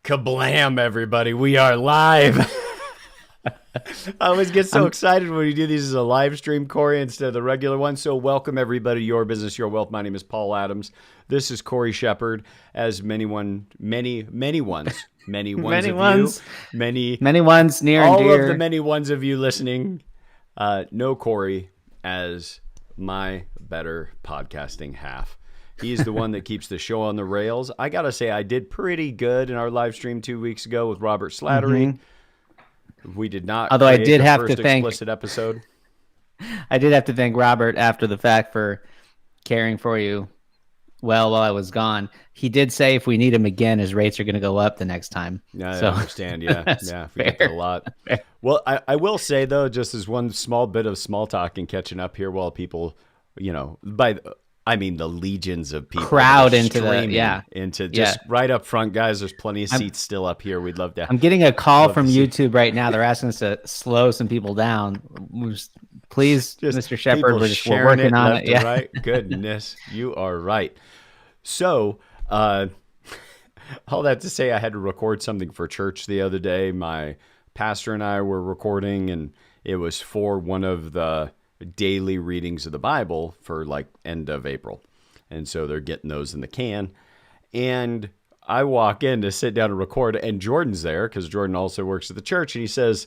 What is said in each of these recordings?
Kablam, everybody. We are live. I always get so excited when we do these as a live stream, Cory, instead of the regular one. So welcome, everybody, to Your Business, Your Wealth. My name is Paul Adams. This is Cory Shepard, as many ones of you, many ones near and dear. All of the many ones of you listening know Cory as my better podcasting half. He's the one that keeps the show on the rails. I got to say, I did pretty good in our live stream 2 weeks ago with Robert Slattery. Mm-hmm. We did not. Although I did have to thank explicit episode. I did have to thank Robert after the fact for caring for you while I was gone. He did say if we need him again, his rates are going to go up the next time. Yeah, I understand. Yeah, we get that a lot. Well, I will say though, just as one small bit of small talk and catching up here, while people, the legions of people crowd into right up front, guys. There's plenty of seats still up here. We'd love to. I'm getting a call from YouTube right now. They're asking us to slow some people down. Please, Mr. Shepard, we're working on it. Yeah. Right. Goodness, you are right. So, all that to say, I had to record something for church the other day. My pastor and I were recording, and it was for one of the daily readings of the Bible for like end of April. And so they're getting those in the can. And I walk in to sit down and record, and Jordan's there because Jordan also works at the church. And he says,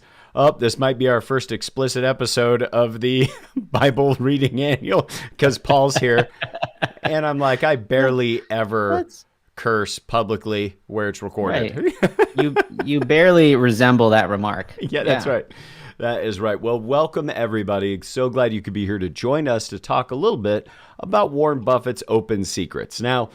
this might be our first explicit episode of the Bible reading annual because Paul's here. And I'm like, I barely ever curse publicly where it's recorded. Right. You barely resemble that remark. Yeah, that's right. That is right. Well, welcome, everybody. So glad you could be here to join us to talk a little bit about Warren Buffett's open secrets. Now,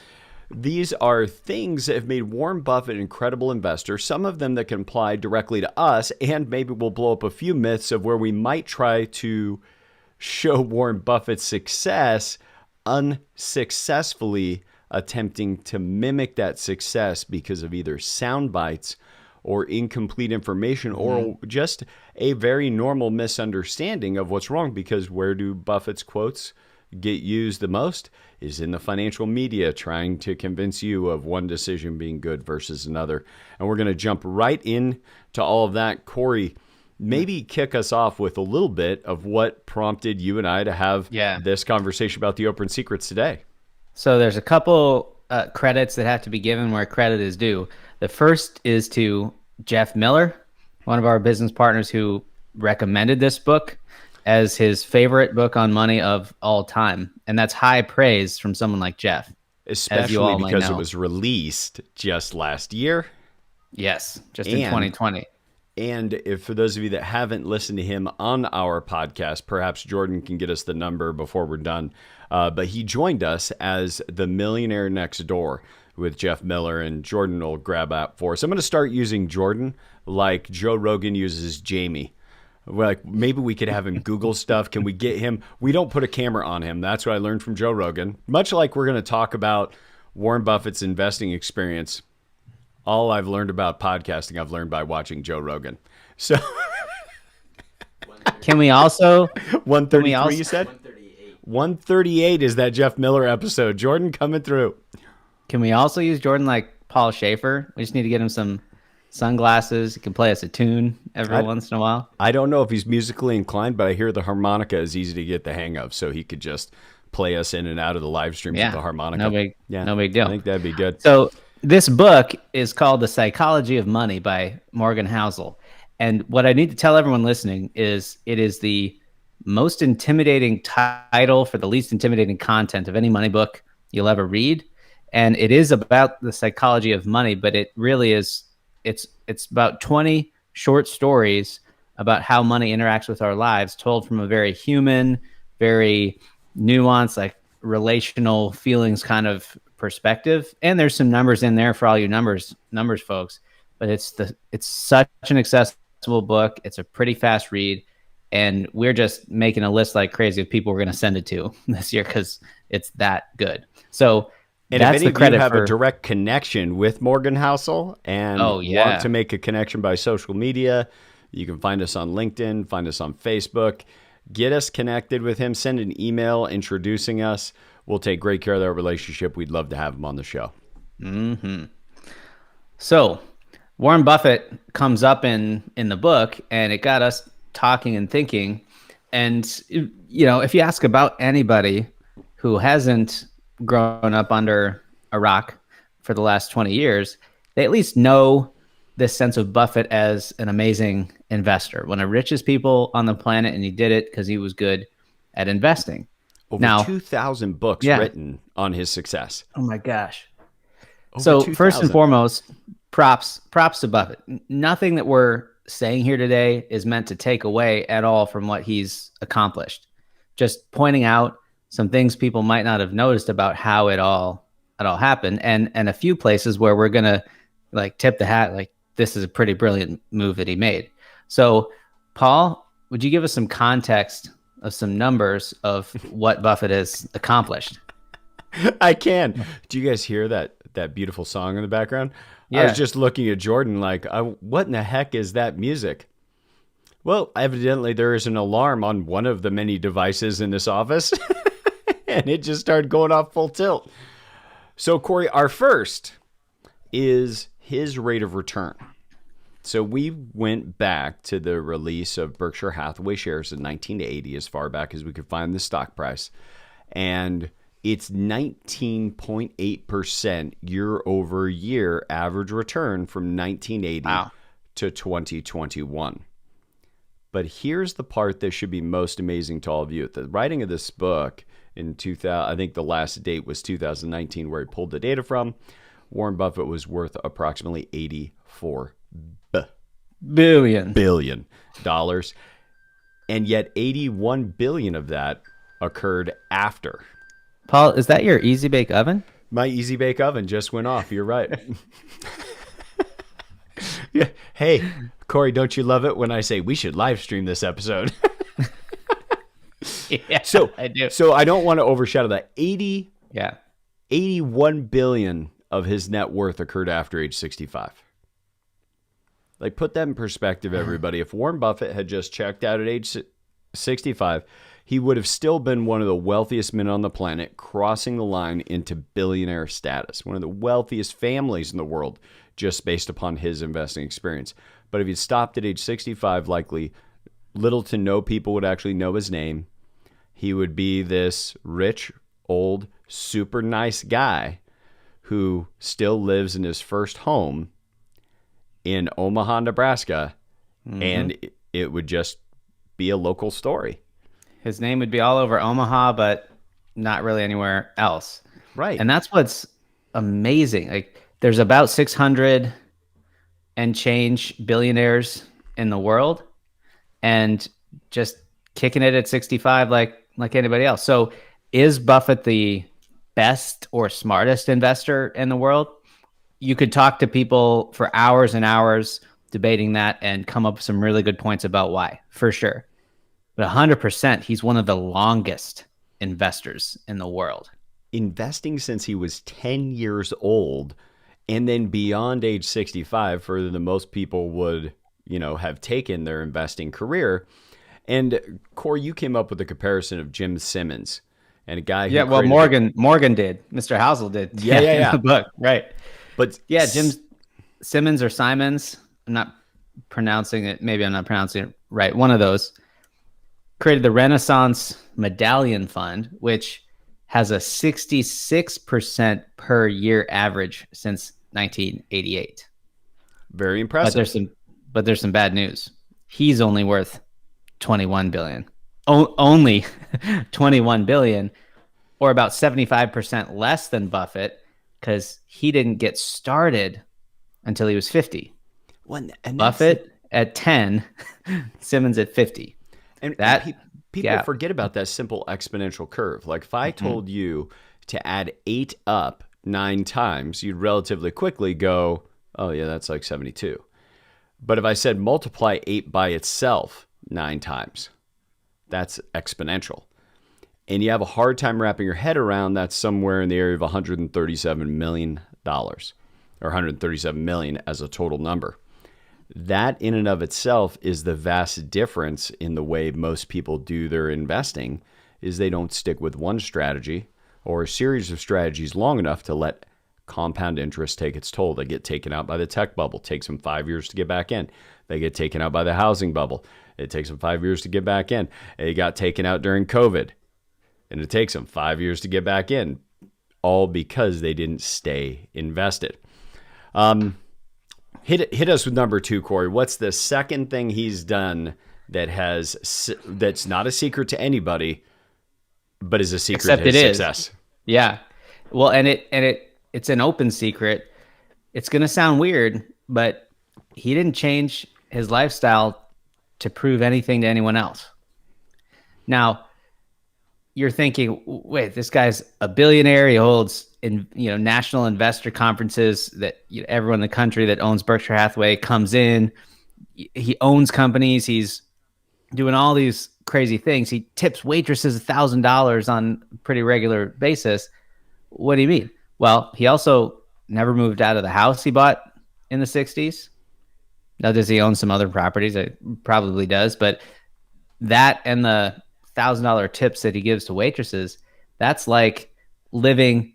these are things that have made Warren Buffett an incredible investor, some of them that can apply directly to us, and maybe we'll blow up a few myths of where we might try to show Warren Buffett's success unsuccessfully attempting to mimic that success because of either sound bites or incomplete information, or just a very normal misunderstanding of what's wrong. Because where do Buffett's quotes get used the most is in the financial media, trying to convince you of one decision being good versus another. And we're going to jump right in to all of that. Cory, maybe kick us off with a little bit of what prompted you and I to have this conversation about the open secrets today. So there's a couple credits that have to be given where credit is due. The first is to Jeff Miller, one of our business partners who recommended this book as his favorite book on money of all time. And that's high praise from someone like Jeff. Especially because it was released just last year. Yes, just in 2020. And if for those of you that haven't listened to him on our podcast, perhaps Jordan can get us the number before we're done. But he joined us as the Millionaire Next Door with Jeff Miller, and Jordan will grab that for us. I'm going to start using Jordan like Joe Rogan uses Jamie. Like maybe we could have him Google stuff. Can we get him? We don't put a camera on him. That's what I learned from Joe Rogan. Much like we're going to talk about Warren Buffett's investing experience. All I've learned about podcasting, I've learned by watching Joe Rogan. So can we also 133? You said 138 is that Jeff Miller episode. Jordan coming through. Can we also use Jordan like Paul Schaefer? We just need to get him some sunglasses. He can play us a tune every once in a while. I don't know if he's musically inclined, but I hear the harmonica is easy to get the hang of, so he could just play us in and out of the live stream with the harmonica. No big deal. I think that'd be good. So this book is called The Psychology of Money by Morgan Housel. And what I need to tell everyone listening is it is the most intimidating title for the least intimidating content of any money book you'll ever read. And it is about the psychology of money, but it really is, it's about 20 short stories about how money interacts with our lives, told from a very human, very nuanced, like relational feelings kind of perspective. And there's some numbers in there for all you numbers folks, but it's such an accessible book. It's a pretty fast read. And we're just making a list like crazy of people we're going to send it to this year because it's that good. So, and that's if any of you have a direct connection with Morgan Housel and want to make a connection by social media, you can find us on LinkedIn, find us on Facebook, get us connected with him, send an email introducing us. We'll take great care of that relationship. We'd love to have him on the show. Mm-hmm. So Warren Buffett comes up in the book, and it got us talking and thinking. And if you ask about anybody who hasn't grown up under a rock for the last 20 years, they at least know this sense of Buffett as an amazing investor, one of the richest people on the planet, and he did it because he was good at investing. Over Now, 2,000 books yeah. written on his success. Oh my gosh. Over So 2,000. first and foremost, props to Buffett. Nothing that we're saying here today is meant to take away at all from what he's accomplished. Just pointing out some things people might not have noticed about how it all happened, and a few places where we're gonna like tip the hat, like this is a pretty brilliant move that he made. So, Paul, would you give us some context of some numbers of what Buffett has accomplished? I can. Do you guys hear that beautiful song in the background? Yeah. I was just looking at Jordan like, what in the heck is that music? Well, evidently there is an alarm on one of the many devices in this office, and it just started going off full tilt. So, Cory, our first is his rate of return. So we went back to the release of Berkshire Hathaway shares in 1980, as far back as we could find the stock price. And it's 19.8% year over year average return from 1980 to 2021. But here's the part that should be most amazing to all of you. At the writing of this book in 2000, I think the last date was 2019 where he pulled the data from, Warren Buffett was worth approximately $84 billion dollars, and yet 81 billion of that occurred after. Paul, is that your Easy Bake Oven? My Easy Bake Oven just went off. You're right. Yeah. Hey, Cory, don't you love it when I say we should live stream this episode? Yeah, so I do. So I don't want to overshadow that. 81 billion of his net worth occurred after age 65. Like, put that in perspective, everybody. If Warren Buffett had just checked out at age 65, he would have still been one of the wealthiest men on the planet, crossing the line into billionaire status, one of the wealthiest families in the world, just based upon his investing experience. But if he'd stopped at age 65, likely little to no people would actually know his name. He would be this rich, old, super nice guy who still lives in his first home in Omaha, Nebraska, and it would just be a local story. His name would be all over Omaha, but not really anywhere else. Right. And that's what's amazing. Like, there's about 600 and change billionaires in the world, and just kicking it at 65 like anybody else. So is Buffett the best or smartest investor in the world? You could talk to people for hours and hours debating that and come up with some really good points about why, for sure. But 100%, he's one of the longest investors in the world. Investing since he was 10 years old, and then beyond age 65, further than most people would, have taken their investing career. And Cory, you came up with a comparison of Jim Simmons and a guy who Morgan did. Mr. Housel did. Yeah. In the book, right. But yeah, Jim Simmons or Simons, I'm not pronouncing it. Maybe I'm not pronouncing it right. One of those created the Renaissance Medallion Fund, which has a 66% per year average since 1988. Very impressive. But there's some bad news. He's only worth 21 billion. Only 21 billion, or about 75% less than Buffett, because he didn't get started until he was 50. Buffett at 10, Simmons at 50. And people forget about that simple exponential curve. Like, if I told you to add 8 up 9 times, you'd relatively quickly go, oh yeah, that's like 72. But if I said multiply 8 by itself 9 times, that's exponential. And you have a hard time wrapping your head around that's somewhere in the area of $137 million, or 137 million as a total number. That in and of itself is the vast difference in the way most people do their investing, is they don't stick with one strategy or a series of strategies long enough to let Compound interest take its toll. They get taken out by the tech bubble. It takes them 5 years to get back in. They get taken out by the housing bubble. It takes them 5 years to get back in. They got taken out during COVID, and it takes them 5 years to get back in, all because they didn't stay invested. Hit us with number 2, Cory. What's the second thing he's done that's not a secret to anybody, but is a secret to his success? Yeah. Well, and it's an open secret. It's going to sound weird, but he didn't change his lifestyle to prove anything to anyone else. Now, you're thinking, wait, this guy's a billionaire. He holds national investor conferences that everyone in the country that owns Berkshire Hathaway comes in. He owns companies. He's doing all these crazy things. He tips waitresses $1,000 on a pretty regular basis. What do you mean? Well, he also never moved out of the house he bought in the 60s. Now, does he own some other properties? It probably does, but that and the $1,000 tips that he gives to waitresses, that's like living.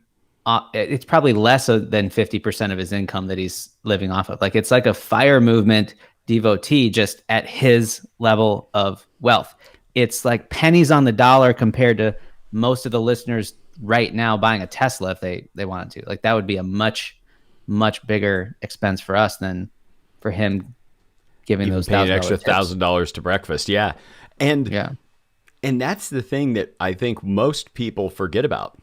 It's probably less than 50% of his income that he's living off of. Like, it's like a FIRE movement devotee just at his level of wealth. It's like pennies on the dollar compared to most of the listeners right now buying a Tesla if they wanted to. Like, that would be a much, much bigger expense for us than for him giving even those paying an extra tips. $1,000 to breakfast. Yeah. And that's the thing that I think most people forget about,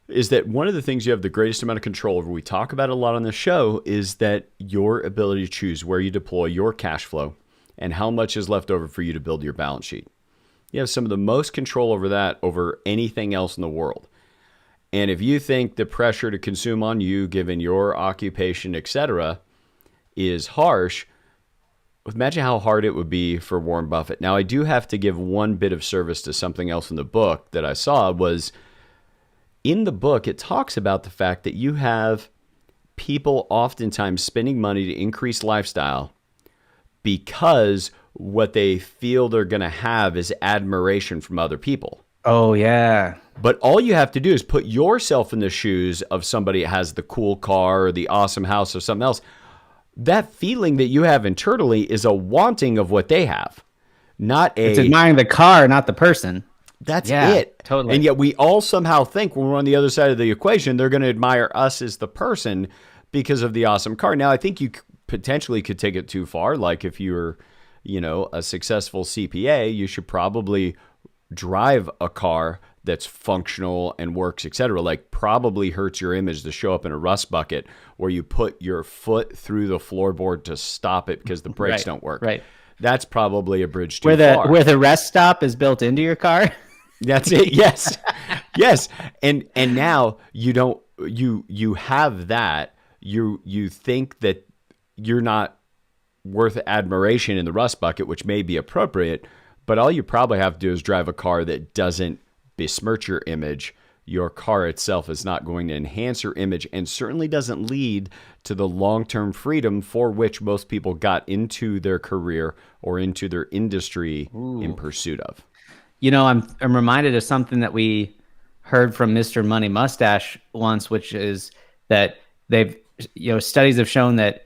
is that one of the things you have the greatest amount of control over, we talk about it a lot on the show, is that your ability to choose where you deploy your cash flow and how much is left over for you to build your balance sheet. You have some of the most control over that over anything else in the world. And if you think the pressure to consume on you, given your occupation, etc., is harsh, imagine how hard it would be for Warren Buffett. Now, I do have to give one bit of service to something else in the book that I saw. Was in the book, it talks about the fact that you have people oftentimes spending money to increase lifestyle because what they feel they're going to have is admiration from other people. Oh, yeah. But all you have to do is put yourself in the shoes of somebody that has the cool car or the awesome house or something else. That feeling that you have internally is a wanting of what they have, It's admiring the car, not the person. That's it. Totally. And yet we all somehow think when we're on the other side of the equation, they're going to admire us as the person because of the awesome car. Now, I think you potentially could take it too far. Like if you're, a successful CPA, you should probably drive a car that's functional and works, etc. Like, probably hurts your image to show up in a rust bucket where you put your foot through the floorboard to stop it because the brakes don't work. Right. That's probably a bridge too far. Where the rest stop is built into your car. That's it. Yes. Yes. And now you have that. You think that you're not worth admiration in the rust bucket, which may be appropriate, but all you probably have to do is drive a car that doesn't besmirch your image. Your car itself is not going to enhance your image and certainly doesn't lead to the long-term freedom for which most people got into their career or into their industry in pursuit of. I'm reminded of something that we heard from Mr. Money Mustache once, which is that studies have shown that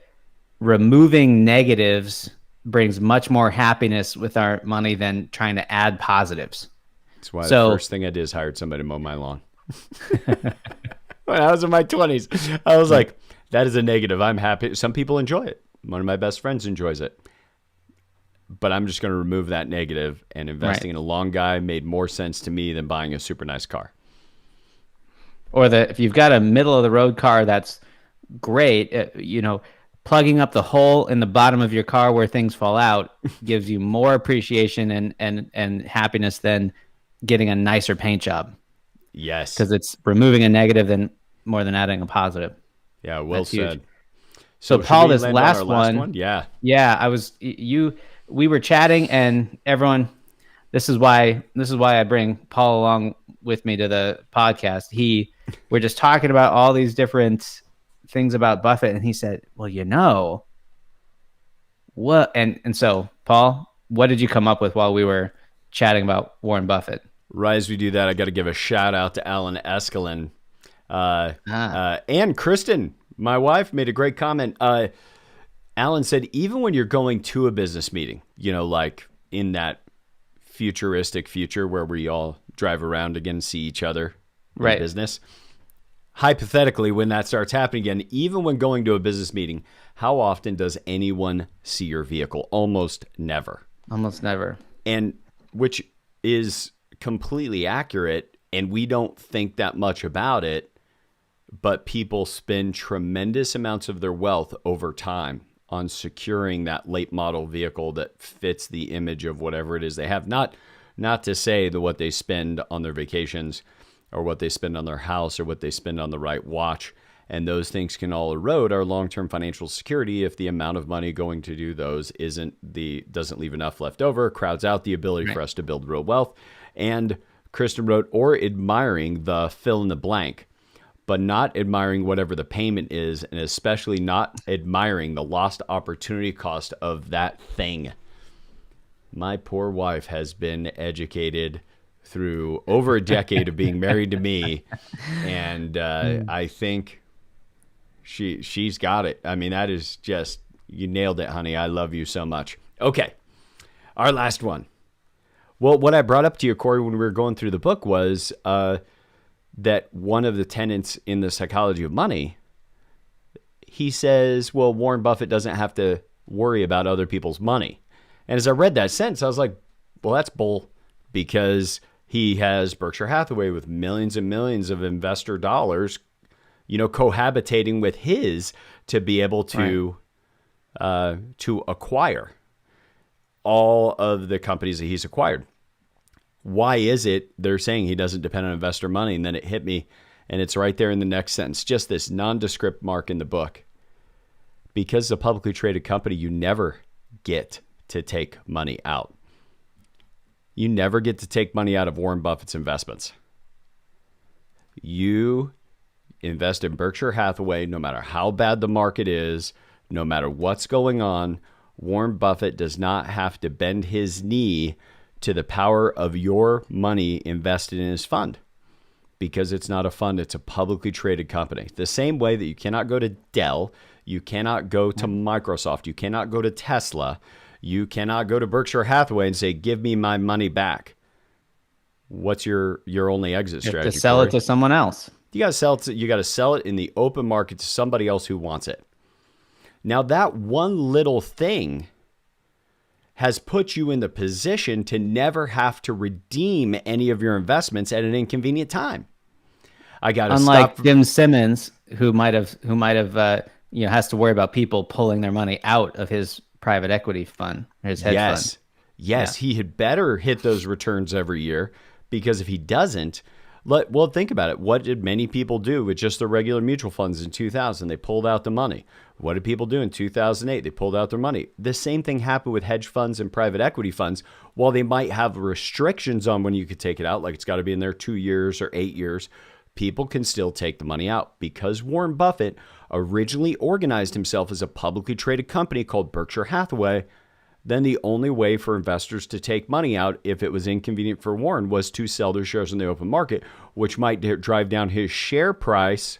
removing negatives brings much more happiness with our money than trying to add positives. That's why the first thing I did is hired somebody to mow my lawn. When I was in my 20s, I was like, that is a negative. I'm happy. Some people enjoy it. One of my best friends enjoys it. But I'm just going to remove that negative, and investing in a lawn guy made more sense to me than buying a super nice car. Or if you've got a middle of the road car, that's great. Plugging up the hole in the bottom of your car where things fall out gives you more appreciation and happiness than getting a nicer paint job. Yes. Because it's removing a negative more than adding a positive. Yeah, well said. Huge. So Paul, this last one. Yeah. Yeah, we were chatting, and everyone, this is why I bring Paul along with me to the podcast. We're just talking about all these different things about Buffett, and he said, well, what? And so, Paul, what did you come up with while we were chatting about Warren Buffett? Right as we do that, I got to give a shout out to Alan Eskelin. And Kristen, my wife, made a great comment. Alan said, even when you're going to a business meeting, like in that futuristic future where we all drive around again and see each other in business, hypothetically, when that starts happening again, even when going to a business meeting, how often does anyone see your vehicle? Almost never. Almost never. And which is completely accurate, and we don't think that much about it, but people spend tremendous amounts of their wealth over time on securing that late model vehicle that fits the image of whatever it is they have. Not to say that what they spend on their vacations or what they spend on their house or what they spend on the right watch, and those things can all erode our long-term financial security if the amount of money going to do those doesn't leave enough left over, crowds out the ability for us to build real wealth. And Kristen wrote, or admiring the fill in the blank, but not admiring whatever the payment is, and especially not admiring the lost opportunity cost of that thing. My poor wife has been educated through over a decade of being married to me, and I think she's got it. I mean, that is just, you nailed it, honey. I love you so much. Okay, our last one. Well, what I brought up to you, Cory, when we were going through the book was that one of the tenets in the psychology of money, he says, well, Warren Buffett doesn't have to worry about other people's money. And as I read that sentence, I was like, well, that's bull, because he has Berkshire Hathaway with millions and millions of investor dollars, cohabitating with his to be able to acquire all of the companies that he's acquired. Why is it they're saying he doesn't depend on investor money? And then it hit me, and it's right there in the next sentence, just this nondescript mark in the book. Because it's a publicly traded company, you never get to take money out. You never get to take money out of Warren Buffett's investments. You invest in Berkshire Hathaway, no matter how bad the market is, no matter what's going on. Warren Buffett does not have to bend his knee to the power of your money invested in his fund, because it's not a fund, it's a publicly traded company. The same way that you cannot go to Dell, you cannot go to Microsoft, you cannot go to Tesla, you cannot go to Berkshire Hathaway and say, give me my money back. What's your only exit strategy? You have to sell it to someone else. You got to sell it in the open market to somebody else who wants it. Now, that one little thing has put you in the position to never have to redeem any of your investments at an inconvenient time. I got to Unlike Jim Simmons, who might have has to worry about people pulling their money out of his private equity fund, his hedge fund. Yes, he had better hit those returns every year, because if he doesn't, well, think about it. What did many people do with just the regular mutual funds in 2000? They pulled out the money. What did people do in 2008? They pulled out their money. The same thing happened with hedge funds and private equity funds. While they might have restrictions on when you could take it out, like it's got to be in there 2 years or 8 years, people can still take the money out, because Warren Buffett originally organized himself as a publicly traded company called Berkshire Hathaway. Then the only way for investors to take money out, if it was inconvenient for Warren, was to sell their shares in the open market, which might drive down his share price.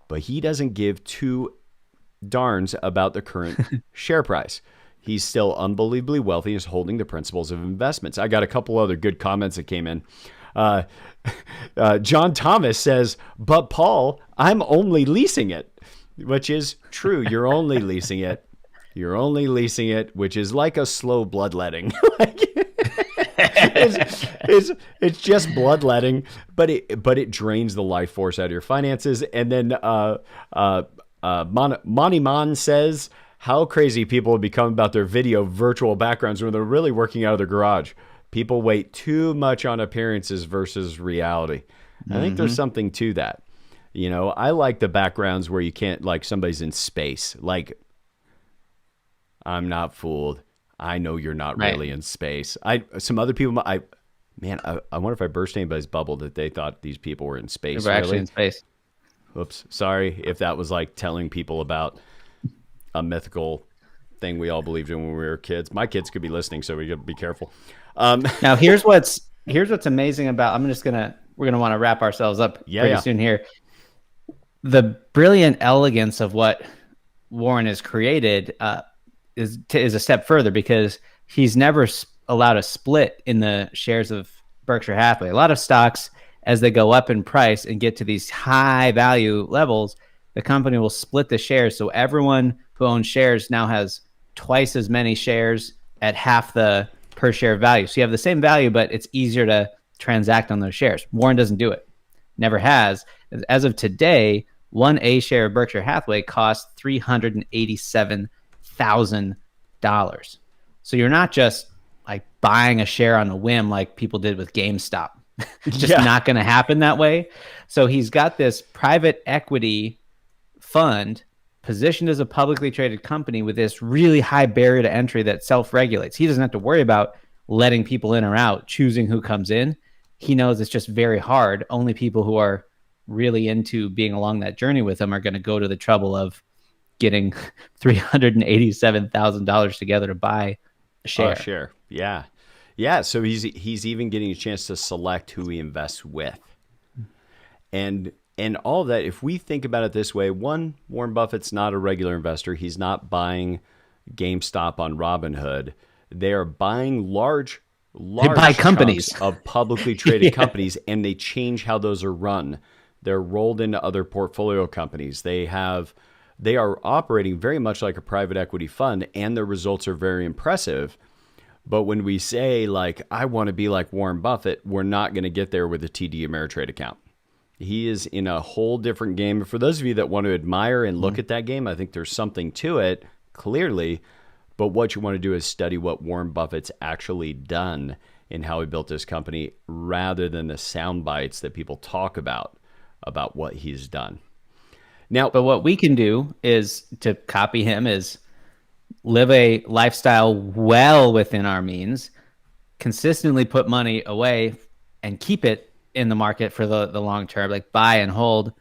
But he doesn't give two darns about the current share price. He's still unbelievably wealthy and is holding the principles of investments. I got a couple other good comments that came in. John Thomas says, but Paul, I'm only leasing it, which is true. You're only leasing it. You're only leasing it, which is like a slow bloodletting. It's just bloodletting, but it drains the life force out of your finances. And then Monty Mon says, how crazy people have become about their video virtual backgrounds when they're really working out of their garage. People wait too much on appearances versus reality. I think there's something to that. I like the backgrounds where you can't, like somebody's in space. Like, I'm not fooled. I know you're not really in space. Some other people, I wonder if I burst anybody's bubble that they thought these people were in space. They were actually in space. Oops. Sorry if that was like telling people about a mythical thing we all believed in when we were kids. My kids could be listening, so we got to be careful. Now here's what's amazing about, we're gonna want to wrap ourselves up pretty soon here. the brilliant elegance of what Warren has created is a step further, because he's never allowed a split in the shares of Berkshire Hathaway. A lot of stocks, as they go up in price and get to these high value levels, the company will split the shares. So everyone who owns shares now has twice as many shares at half the per share value. So you have the same value, but it's easier to transact on those shares. Warren doesn't do it. Never has. As of today, one A share of Berkshire Hathaway costs $387,000. So you're not just like buying a share on a whim like people did with GameStop. It's just not going to happen that way. So he's got this private equity fund positioned as a publicly traded company with this really high barrier to entry that self-regulates. He doesn't have to worry about letting people in or out, choosing who comes in. He knows it's just very hard. Only people who are really into being along that journey with him are going to go to the trouble of getting $387,000 together to buy a share. Yeah. Yeah. So he's even getting a chance to select who he invests with. And all of that, if we think about it this way, one, Warren Buffett's not a regular investor. He's not buying GameStop on Robinhood. They are buying large companies of publicly traded companies, and they change how those are run. They're rolled into other portfolio companies. They are operating very much like a private equity fund, and their results are very impressive. But when we say, like, I want to be like Warren Buffett, we're not going to get there with a TD Ameritrade account. He is in a whole different game. For those of you that want to admire and look at that game, I think there's something to it, clearly. But what you want to do is study what Warren Buffett's actually done in how he built this company, rather than the sound bites that people talk about what he's done. Now, but what we can do is to copy him is live a lifestyle well within our means, consistently put money away and keep it in the market for the long term, like buy and hold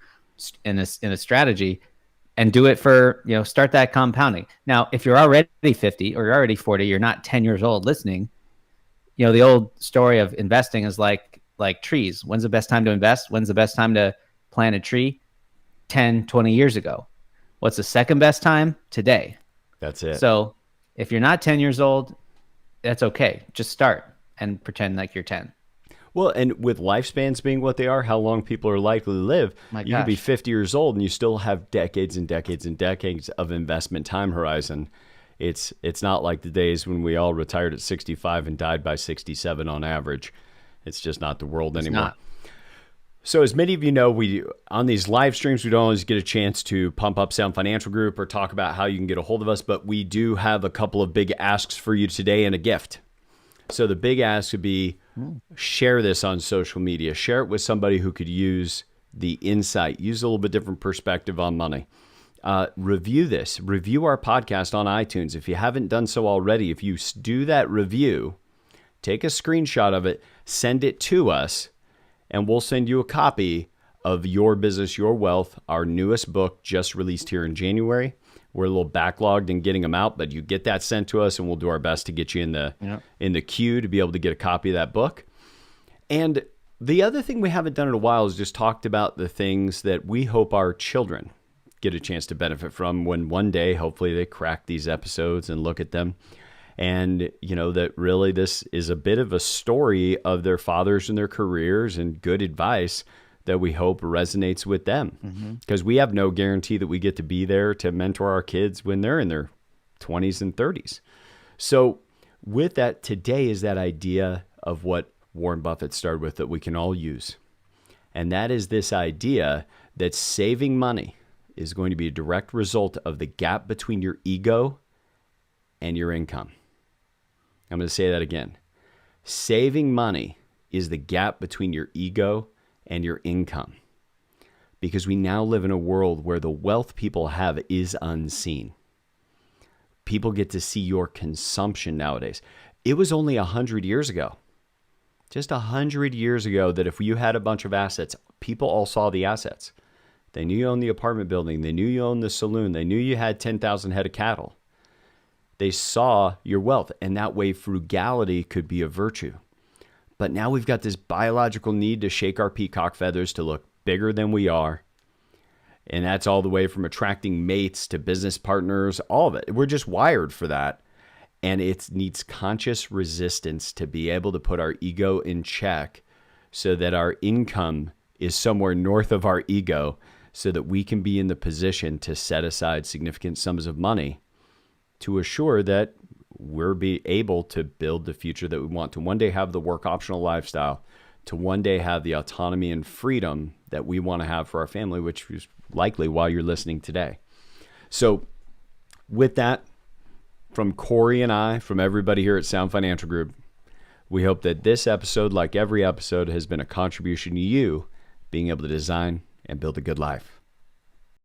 in a strategy, and do it for, start that compounding. Now, if you're already 50 or you're already 40, you're not 10 years old listening, the old story of investing is like trees. When's the best time to invest? When's the best time to plant a tree? 10, 20 years ago. What's the second best time? Today. That's it. So if you're not 10 years old, that's okay. Just start and pretend like you're 10. Well, and with lifespans being what they are, how long people are likely to live, you could be 50 years old and you still have decades and decades and decades of investment time horizon. It's not like the days when we all retired at 65 and died by 67 on average. It's just not the world anymore. Not. So as many of you know, on these live streams, we don't always get a chance to pump up Sound Financial Group or talk about how you can get a hold of us, but we do have a couple of big asks for you today and a gift. So the big ask would be, share this on social media. Share it with somebody who could use the insight, use a little bit different perspective on money. Review this. Review our podcast on iTunes. If you haven't done so already, if you do that review, take a screenshot of it, send it to us, and we'll send you a copy of Your Business, Your Wealth, our newest book just released here in January. We're a little backlogged in getting them out, but you get that sent to us, and we'll do our best to get you in the queue to be able to get a copy of that book. And the other thing we haven't done in a while is just talked about the things that we hope our children get a chance to benefit from when one day, hopefully, they crack these episodes and look at them. And, that really this is a bit of a story of their fathers and their careers and good advice that we hope resonates with them. Because we have no guarantee that we get to be there to mentor our kids when they're in their 20s and 30s. So with that, today is that idea of what Warren Buffett started with that we can all use. And that is this idea that saving money is going to be a direct result of the gap between your ego and your income. I'm going to say that again. Saving money is the gap between your ego and your income. Because we now live in a world where the wealth people have is unseen. People get to see your consumption nowadays. It was only 100 years ago, just 100 years ago, that if you had a bunch of assets, people all saw the assets. They knew you owned the apartment building. They knew you owned the saloon. They knew you had 10,000 head of cattle. They saw your wealth, and that way frugality could be a virtue. But now we've got this biological need to shake our peacock feathers to look bigger than we are. And that's all the way from attracting mates to business partners, all of it. We're just wired for that. And it needs conscious resistance to be able to put our ego in check so that our income is somewhere north of our ego so that we can be in the position to set aside significant sums of money to assure that we're be able to build the future that we want, to one day have the work optional lifestyle, to one day have the autonomy and freedom that we want to have for our family, which is likely why you're listening today. So with that, from Cory and I, from everybody here at Sound Financial Group, we hope that this episode, like every episode, has been a contribution to you being able to design and build a good life.